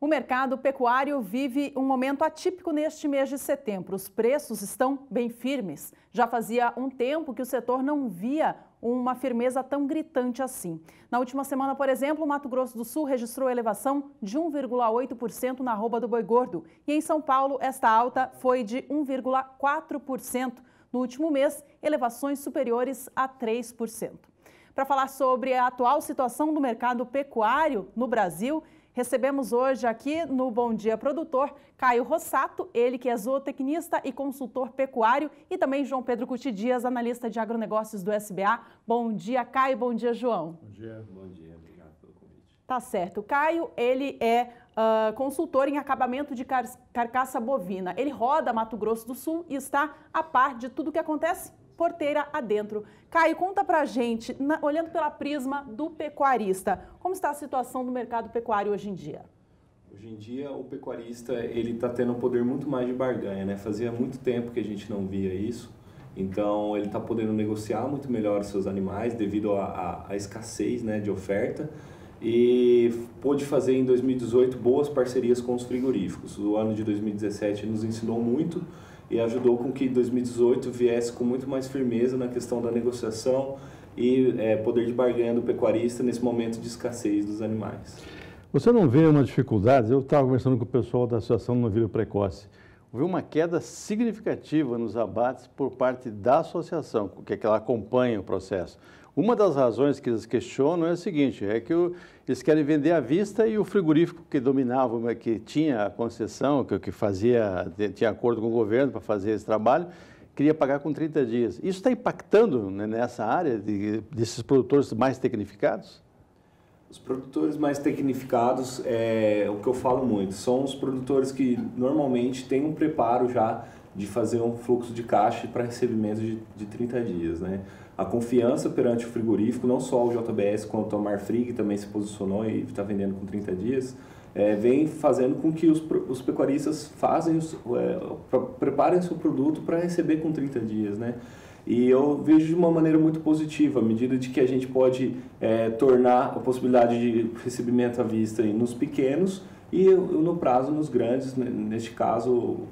O mercado pecuário vive um momento atípico neste mês de setembro. Os preços estão bem firmes. Já fazia um tempo que o setor não via uma firmeza tão gritante assim. Na última semana, por exemplo, o Mato Grosso do Sul registrou elevação de 1,8% na arroba do boi gordo. E em São Paulo, esta alta foi de 1,4%. No último mês, elevações superiores a 3%. Para falar sobre a atual situação do mercado pecuário no Brasil, recebemos hoje aqui no Bom Dia Produtor, Caio Rossato, ele que é zootecnista e consultor pecuário, e também João Pedro Cuti Dias, analista de agronegócios do SBA. Bom dia, Caio. Bom dia, João. Bom dia. Obrigado pelo convite. Tá certo. Caio, ele é consultor em acabamento de carcaça bovina. Ele roda Mato Grosso do Sul e está a par de tudo que acontece porteira adentro. Caio, conta pra gente, olhando pela prisma do pecuarista, como está a situação do mercado pecuário hoje em dia? Hoje em dia, o pecuarista ele está tendo um poder muito mais de barganha, né? Fazia muito tempo que a gente não via isso, então ele está podendo negociar muito melhor os seus animais devido à escassez, né, de oferta, e pôde fazer em 2018 boas parcerias com os frigoríficos. O ano de 2017 nos ensinou muito e ajudou com que 2018 viesse com muito mais firmeza na questão da negociação e poder de barganha do pecuarista nesse momento de escassez dos animais. Você não vê uma dificuldade? Eu estava conversando com o pessoal da Associação do Novilho Precoce. Houve uma queda significativa nos abates por parte da associação, que ela acompanha o processo. Uma das razões que eles questionam é a seguinte, é que eles querem vender à vista e o frigorífico que dominava, que tinha a concessão, que tinha acordo com o governo para fazer esse trabalho, queria pagar com 30 dias. Isso está impactando, né, nessa área desses produtores mais tecnificados? Os produtores mais tecnificados, o que eu falo muito, são os produtores que normalmente têm um preparo já de fazer um fluxo de caixa para recebimento de 30 dias, né? A confiança perante o frigorífico, não só o JBS quanto a Marfrig também se posicionou e está vendendo com 30 dias, vem fazendo com que os pecuaristas preparem seu produto para receber com 30 dias, né? E eu vejo de uma maneira muito positiva, à medida de que a gente pode tornar a possibilidade de recebimento à vista nos pequenos e no prazo nos grandes, neste caso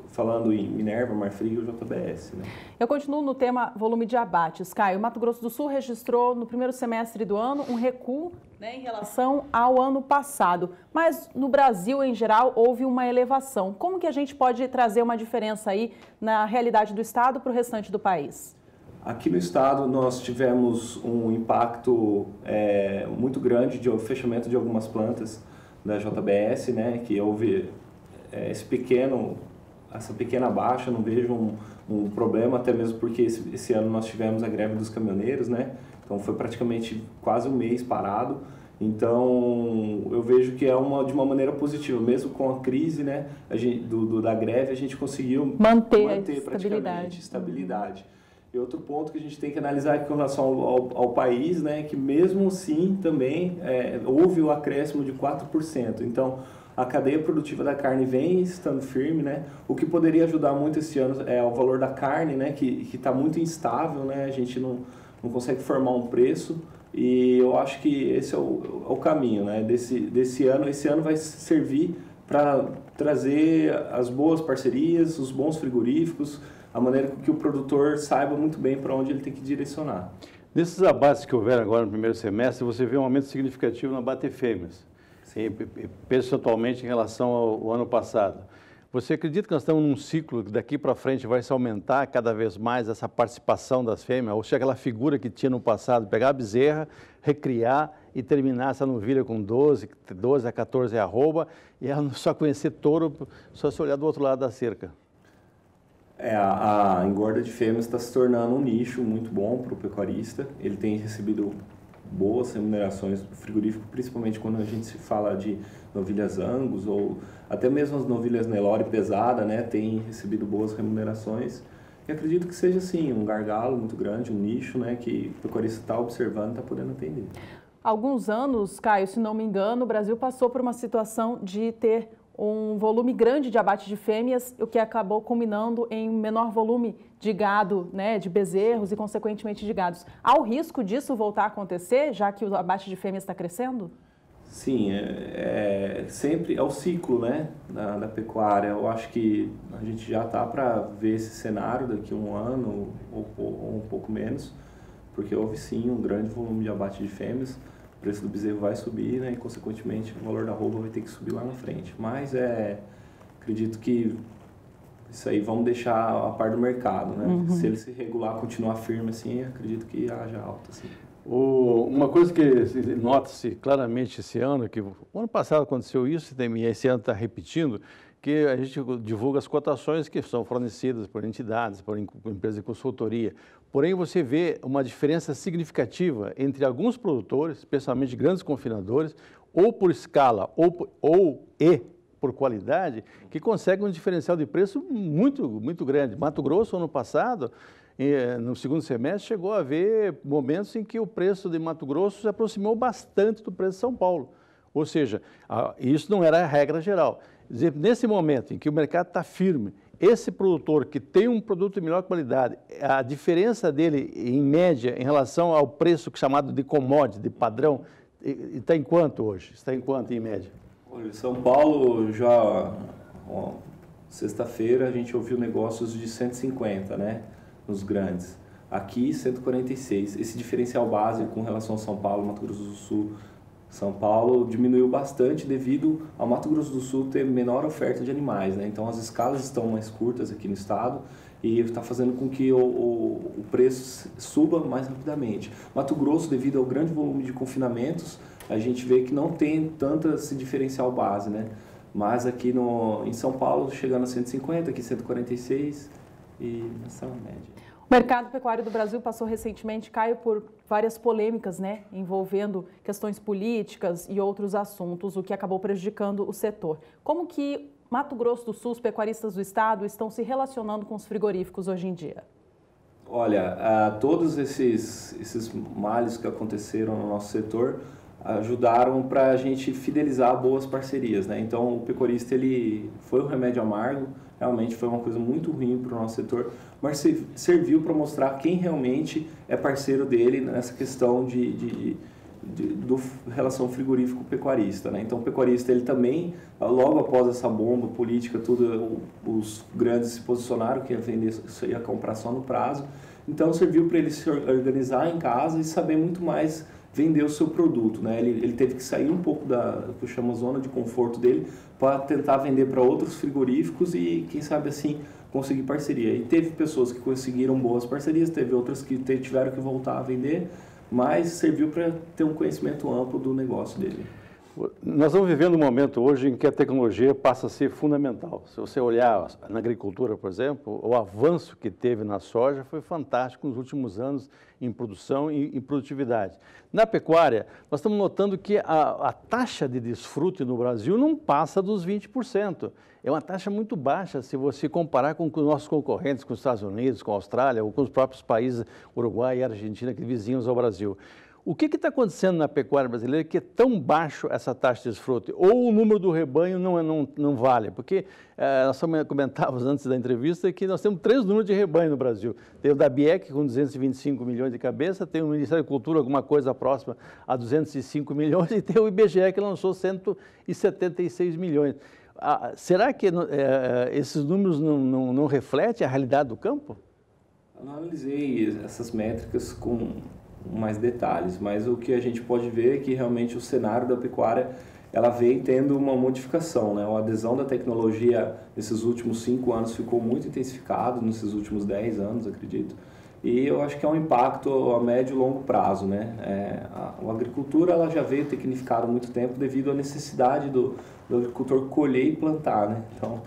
falando em Minerva, Marfrig e o JBS. Né? Eu continuo no tema volume de abates. Caio, o Mato Grosso do Sul registrou no primeiro semestre do ano um recuo, né, em relação ao ano passado, mas no Brasil em geral houve uma elevação. Como que a gente pode trazer uma diferença aí na realidade do estado para o restante do país? Aqui no estado nós tivemos um impacto muito grande de fechamento de algumas plantas da JBS, né, que houve essa pequena baixa, não vejo um problema, até mesmo porque esse ano nós tivemos a greve dos caminhoneiros, né? Então foi praticamente quase um mês parado. Então eu vejo que é de uma maneira positiva, mesmo com a crise, né, da greve, a gente conseguiu manter praticamente estabilidade. E outro ponto que a gente tem que analisar é com relação ao país, né, que mesmo assim também houve o acréscimo de 4%. Então a cadeia produtiva da carne vem estando firme, né? O que poderia ajudar muito esse ano é o valor da carne, né? Que está muito instável, né? A gente não consegue formar um preço e eu acho que esse é o caminho, né? Desse ano. Esse ano vai servir para trazer as boas parcerias, os bons frigoríficos, a maneira que o produtor saiba muito bem para onde ele tem que direcionar. Nesses abates que houveram agora no primeiro semestre, você vê um aumento significativo no abate fêmeas. Percentualmente em relação ao ano passado. Você acredita que nós estamos num ciclo que daqui para frente vai se aumentar cada vez mais essa participação das fêmeas? Ou seja, aquela figura que tinha no passado, pegar a bezerra, recriar e terminar essa novilha com 12 a 14 arroba e ela só conhecer touro, só se olhar do outro lado da cerca? A engorda de fêmeas está se tornando um nicho muito bom para o pecuarista. Ele tem recebido boas remunerações do frigorífico, principalmente quando a gente se fala de novilhas Angus ou até mesmo as novilhas Nelore pesada, né, tem recebido boas remunerações. E acredito que seja assim, um gargalo muito grande, um nicho, né, que o pecuarista está observando e está podendo atender. Há alguns anos, Caio, se não me engano, o Brasil passou por uma situação de ter um volume grande de abate de fêmeas, o que acabou culminando em menor volume de gado, né, de bezerros e, consequentemente, de gados. Há o risco disso voltar a acontecer, já que o abate de fêmeas está crescendo? Sim, sempre é o ciclo, né, da pecuária. Eu acho que a gente já está para ver esse cenário daqui a um ano ou um pouco menos, porque houve sim um grande volume de abate de fêmeas, o preço do bezerro vai subir, né, e consequentemente o valor da arroba vai ter que subir lá na frente. Mas acredito que isso aí vamos deixar a par do mercado, né? Uhum. Se ele se regular, continuar firme assim, acredito que haja alta, assim. Uma coisa que nota-se claramente esse ano, que o ano passado aconteceu isso e esse ano está repetindo, que a gente divulga as cotações que são fornecidas por entidades, por empresas de consultoria. Porém, você vê uma diferença significativa entre alguns produtores, especialmente grandes confinadores, ou por escala ou por qualidade, que conseguem um diferencial de preço muito grande. Mato Grosso, ano passado, no segundo semestre, chegou a haver momentos em que o preço de Mato Grosso se aproximou bastante do preço de São Paulo. Ou seja, isso não era a regra geral. Nesse momento em que o mercado está firme, esse produtor que tem um produto de melhor qualidade, a diferença dele, em média, em relação ao preço chamado de commodity, de padrão, está em quanto hoje? Está em quanto, em média? Olha, São Paulo já, sexta-feira, a gente ouviu negócios de 150, né? Nos grandes. Aqui, 146. Esse diferencial base com relação a São Paulo, Mato Grosso do Sul, São Paulo diminuiu bastante devido ao Mato Grosso do Sul ter menor oferta de animais, né? Então as escalas estão mais curtas aqui no estado e está fazendo com que o preço suba mais rapidamente. Mato Grosso, devido ao grande volume de confinamentos, a gente vê que não tem tanto esse diferencial base, né? Mas aqui em São Paulo chegando a 150, aqui 146 e nessa média. O mercado pecuário do Brasil passou recentemente, Caio, por várias polêmicas, né, envolvendo questões políticas e outros assuntos, o que acabou prejudicando o setor. Como que Mato Grosso do Sul, os pecuaristas do estado, estão se relacionando com os frigoríficos hoje em dia? Olha, todos esses males que aconteceram no nosso setor ajudaram para a gente fidelizar boas parcerias, né? Então o pecuarista ele foi um remédio amargo, realmente foi uma coisa muito ruim para o nosso setor, mas serviu para mostrar quem realmente é parceiro dele nessa questão do relação frigorífico-pecuarista, né? Então o pecuarista ele também, logo após essa bomba política, tudo, os grandes se posicionaram que ia vender, ia comprar só no prazo, então serviu para ele se organizar em casa e saber muito mais vender o seu produto, né? Ele teve que sair um pouco da que eu chamo zona de conforto dele para tentar vender para outros frigoríficos e quem sabe assim conseguir parceria. E teve pessoas que conseguiram boas parcerias, teve outras que tiveram que voltar a vender, mas serviu para ter um conhecimento amplo do negócio dele. Nós estamos vivendo um momento hoje em que a tecnologia passa a ser fundamental. Se você olhar na agricultura, por exemplo, o avanço que teve na soja foi fantástico nos últimos anos em produção e em produtividade. Na pecuária, nós estamos notando que a taxa de desfrute no Brasil não passa dos 20%. É uma taxa muito baixa se você comparar com os nossos concorrentes, com os Estados Unidos, com a Austrália ou com os próprios países Uruguai e Argentina, que vizinhos ao Brasil. O que está acontecendo na pecuária brasileira que é tão baixo essa taxa de desfrute? Ou o número do rebanho não vale? Porque nós comentávamos antes da entrevista que nós temos 3 números de rebanho no Brasil. Tem o da BIEC com 225 milhões de cabeça, tem o Ministério da Cultura, alguma coisa próxima a 205 milhões, e tem o IBGE que lançou 176 milhões. Será que esses números não refletem a realidade do campo? Eu não analisei essas métricas com mais detalhes, mas o que a gente pode ver é que realmente o cenário da pecuária ela vem tendo uma modificação, né? A adesão da tecnologia nesses últimos 5 anos ficou muito intensificado, nesses últimos 10 anos, acredito, e eu acho que é um impacto a médio e longo prazo, né? A agricultura ela já veio tecnificada há muito tempo devido à necessidade do agricultor colher e plantar, né? Então,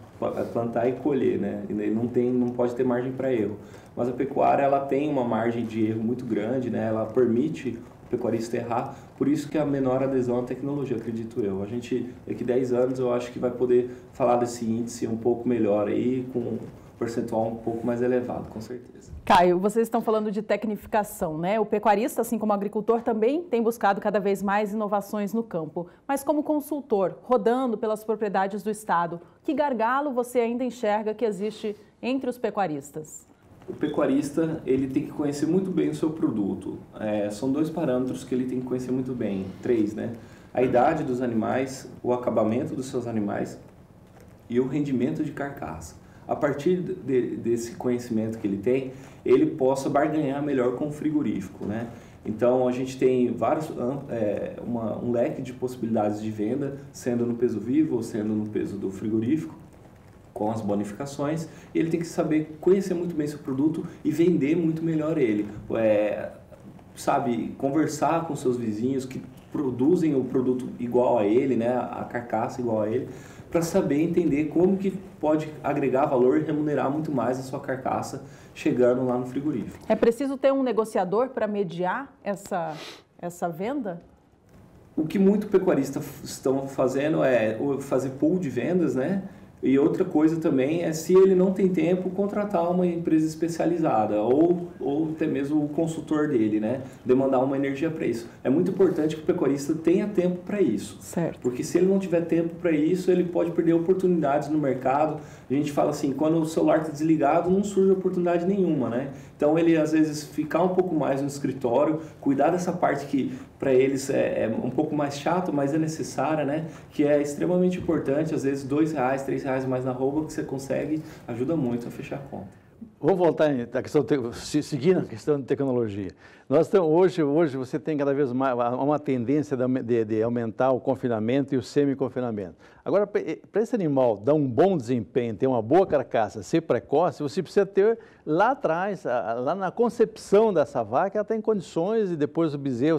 plantar e colher, né? E não pode ter margem para erro. Mas a pecuária ela tem uma margem de erro muito grande, né? Ela permite o pecuarista errar, por isso que a menor adesão à tecnologia, acredito eu. A gente, daqui 10 anos, eu acho que vai poder falar desse índice um pouco melhor aí, com um percentual um pouco mais elevado, com certeza. Caio, vocês estão falando de tecnificação, né? O pecuarista, assim como o agricultor, também tem buscado cada vez mais inovações no campo. Mas como consultor, rodando pelas propriedades do Estado, que gargalo você ainda enxerga que existe entre os pecuaristas? O pecuarista ele tem que conhecer muito bem o seu produto. São 2 parâmetros que ele tem que conhecer muito bem, 3, né? a idade dos animais, o acabamento dos seus animais e o rendimento de carcaça. A partir desse conhecimento que ele tem, ele possa barganhar melhor com o frigorífico, né? Então, a gente tem um leque de possibilidades de venda, sendo no peso vivo ou sendo no peso do frigorífico, com as bonificações, e ele tem que saber conhecer muito bem seu produto e vender muito melhor ele. Sabe, conversar com seus vizinhos que produzem o produto igual a ele, né? A carcaça igual a ele, para saber entender como que pode agregar valor e remunerar muito mais a sua carcaça chegando lá no frigorífico. É preciso ter um negociador para mediar essa venda? O que muito pecuaristas estão fazendo é fazer pool de vendas, né? E outra coisa também é, se ele não tem tempo, contratar uma empresa especializada ou até mesmo o consultor dele, né? Demandar uma energia para isso. É muito importante que o pecuarista tenha tempo para isso. Certo. Porque se ele não tiver tempo para isso, ele pode perder oportunidades no mercado. A gente fala assim, quando o celular está desligado, não surge oportunidade nenhuma, né? Então, ele às vezes ficar um pouco mais no escritório, cuidar dessa parte que para eles é um pouco mais chato, mas é necessária, né? Que é extremamente importante, às vezes R$2, R$3 mais na arroba que você consegue, ajuda muito a fechar a conta. Vamos voltar à questão, seguindo a questão de tecnologia. Nós estamos, hoje você tem cada vez mais uma tendência de aumentar o confinamento e o semi-confinamento. Agora, para esse animal dar um bom desempenho, ter uma boa carcaça, ser precoce, você precisa ter lá atrás, lá na concepção dessa vaca, ela tem condições, e depois o bezerro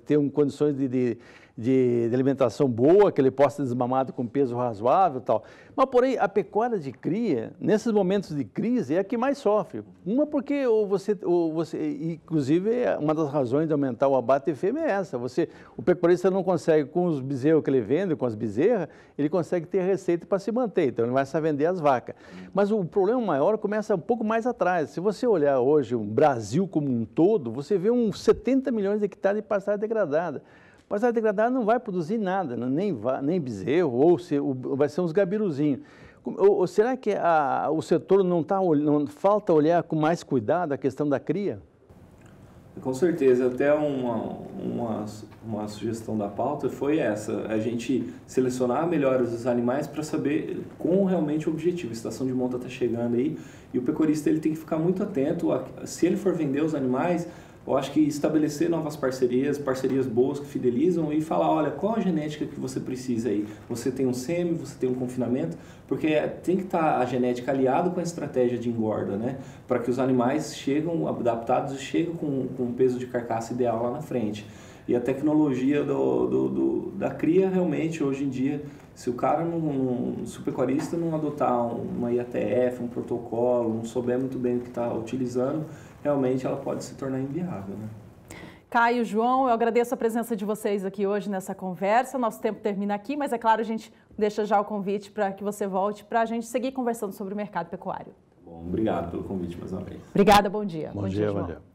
ter condições de alimentação boa, que ele possa ser desmamado com peso razoável e tal. Mas, porém, a pecuária de cria, nesses momentos de crise, é a que mais sofre. Uma porque inclusive, uma das razões de aumentar o abate de fêmea é essa. O pecuarista não consegue, com os bezerros que ele vende, com as bezerras, ele consegue ter receita para se manter, então ele vai só vender as vacas. Mas o problema maior começa um pouco mais atrás. Se você olhar hoje o Brasil como um todo, você vê uns 70 milhões de hectares de pastagem degradada. Pastagem degradada não vai produzir nada, nem bezerro, ou vai ser uns gabiruzinhos. Ou será que o setor não falta olhar com mais cuidado a questão da cria? Com certeza, até uma sugestão da pauta foi essa, a gente selecionar melhor os animais para saber com realmente o objetivo. A estação de monta está chegando aí e o pecuarista ele tem que ficar muito atento, se ele for vender os animais, eu acho que estabelecer novas parcerias boas que fidelizam e falar, olha, qual a genética que você precisa aí? Você tem um semi, você tem um confinamento, porque tem que estar a genética aliada com a estratégia de engorda, né? Para que os animais chegam adaptados e chegam com um peso de carcaça ideal lá na frente. E a tecnologia da cria, realmente, hoje em dia, se o pecuarista não adotar uma IATF, um protocolo, não souber muito bem o que está utilizando, realmente ela pode se tornar inviável, né? Caio, João, eu agradeço a presença de vocês aqui hoje nessa conversa. Nosso tempo termina aqui, mas é claro, a gente deixa já o convite para que você volte para a gente seguir conversando sobre o mercado pecuário. Bom, obrigado pelo convite mais uma vez. Obrigada, bom dia. Bom dia, João.